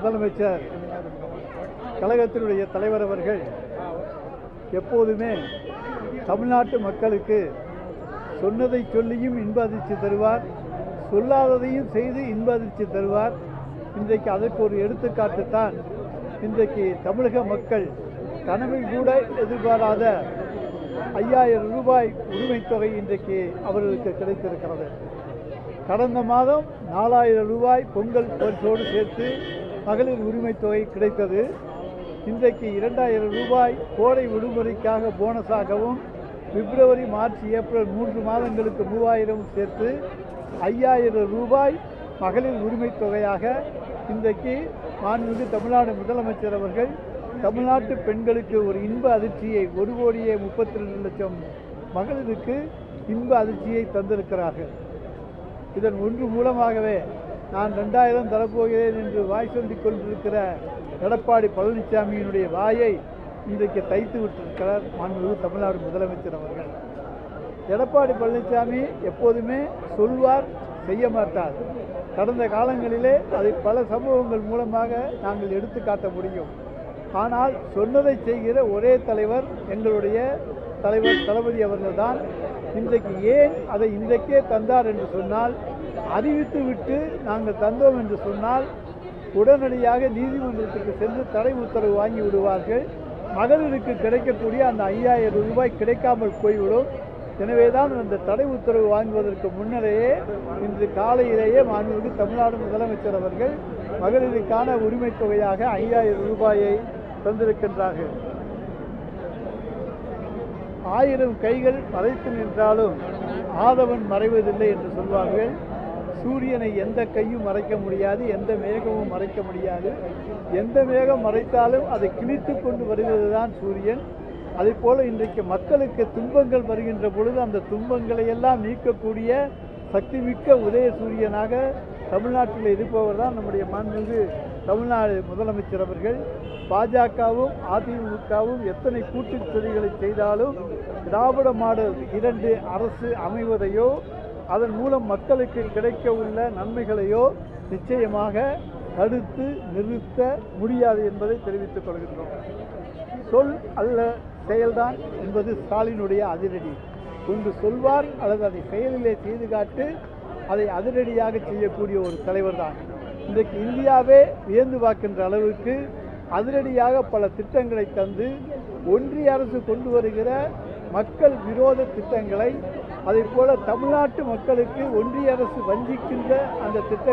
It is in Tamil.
முதலமைச்சர் கழகத்தினுடைய தலைவர் அவர்கள் எப்போதுமே தமிழ்நாட்டு மக்களுக்கு சொன்னதை சொல்லியும் இன்ப அதிர்ச்சி தருவார், சொல்லாததையும் செய்து இன்ப அதிர்ச்சி தருவார். இன்றைக்கு அதற்கு ஒரு எடுத்துக்காட்டு தான் இன்றைக்கு தமிழக மக்கள் கனவில் கூட எதிர்பாராத 5000 ரூபாய் உரிமைத் தொகை இன்றைக்கு அவர்களுக்கு கிடைத்திருக்கிறது. கடந்த மாதம் 4000 ரூபாய் பொங்கல் பரிசோடு சேர்த்து மகளிர் உரிமைத் தொகை கிடைத்தது. இன்றைக்கு 2000 ரூபாய் கோடை விடுமுறைக்காக போனஸாகவும், பிப்ரவரி, மார்ச், ஏப்ரல் 3 மாதங்களுக்கு 3000 சேர்த்து 5000 ரூபாய் மகளிர் உரிமைத் தொகையாக இன்றைக்கு மாண்புமிகு தமிழ்நாடு முதலமைச்சர் அவர்கள் தமிழ்நாட்டு பெண்களுக்கு ஒரு இன்ப அதிர்ச்சியை 1,32,00,000 மகளிருக்கு இன்ப அதிர்ச்சியை தந்திருக்கிறார்கள். இதன் ஒன்று மூலமாகவே நான் 2000 தரப்போகிறேன் என்று வாய் சொல்லிக் கொண்டிருக்கிற எடப்பாடி பழனிசாமியினுடைய வாயை இன்றைக்கு தைத்து விட்டிருக்கிறார் மாண்புமிகு தமிழ்நாடு முதலமைச்சர் அவர்கள். எடப்பாடி பழனிசாமி எப்போதுமே சொல்வார், செய்ய மாட்டார். கடந்த காலங்களிலே அதை பல சம்பவங்கள் மூலமாக நாங்கள் எடுத்து காட்ட முடியும். ஆனால் சொன்னதை செய்கிற ஒரே தலைவர் எங்களுடைய தலைவர் தளபதி அவர்கள்தான். இன்றைக்கு ஏன் அதை இன்றைக்கே தந்தார் என்று சொன்னால், அறிவித்து விட்டு நாங்கள் தந்தோம் என்று சொன்னால் உடனடியாக நீதிமன்றத்துக்கு சென்று தடை உத்தரவு வாங்கி விடுவார்கள். மகளிருக்கு கிடைக்கக்கூடிய அந்த 5000 ரூபாய் கிடைக்காமல் போய்விடும். எனவேதான் அந்த தடை உத்தரவு வாங்குவதற்கு முன்னரேயே இன்று காலையிலேயே மாண்புமிகு தமிழ்நாடு முதலமைச்சர் அவர்கள் மகளிருக்கான உரிமைத் தொகையாக 5000 ரூபாயை தந்திருக்கின்றார்கள். 1000 கைகள் மறைத்து நின்றாலும் ஆதவன் மறைவதில்லை என்று சொல்வார்கள். சூரியனை எந்த கையும் மறைக்க முடியாது, எந்த மேகமும் மறைக்க முடியாது. எந்த மேகம் மறைத்தாலும் அதை கிழித்து கொண்டு வருவதுதான் சூரியன். அதே போல இன்றைக்கு மக்களுக்கு துன்பங்கள் வருகின்ற பொழுது அந்த துன்பங்களை எல்லாம் நீக்கக்கூடிய சக்திமிக்க உதய சூரியனாக தமிழ்நாட்டில் இருப்பவர் தான் நம்முடைய மாண்புமிகு தமிழ்நாடு முதலமைச்சர் அவர்கள். பாஜகவும் அதிமுகவும் எத்தனை கூட்டுச்சதிகளை செய்தாலும் திராவிட மாடல் 2 அரசு அமைவதையோ அதன் மூலம் மக்களுக்கு கிடைக்க உள்ள நன்மைகளையோ நிச்சயமாக தடுத்து நிறுத்த முடியாது என்பதை தெரிவித்துக் கொள்கின்றோம். சொல் அல்ல செயல்தான் என்பது ஸ்டாலினுடைய அதிரடி. ஒன்று சொல்வார் அல்லது அதை செயலிலே செய்து காட்டு, அதை அதிரடியாக செய்யக்கூடிய ஒரு தலைவர் தான். இன்றைக்கு இந்தியாவே வியந்து பார்க்கின்ற அளவுக்கு அதிரடியாக பல திட்டங்களை தந்து ஒன்றிய அரசு கொண்டு வருகிற மக்கள் விரோத திட்டங்களை, அதே போல தமிழ்நாட்டு மக்களுக்கு ஒன்றிய அரசு வஞ்சிக்கின்ற அந்த திட்டங்களை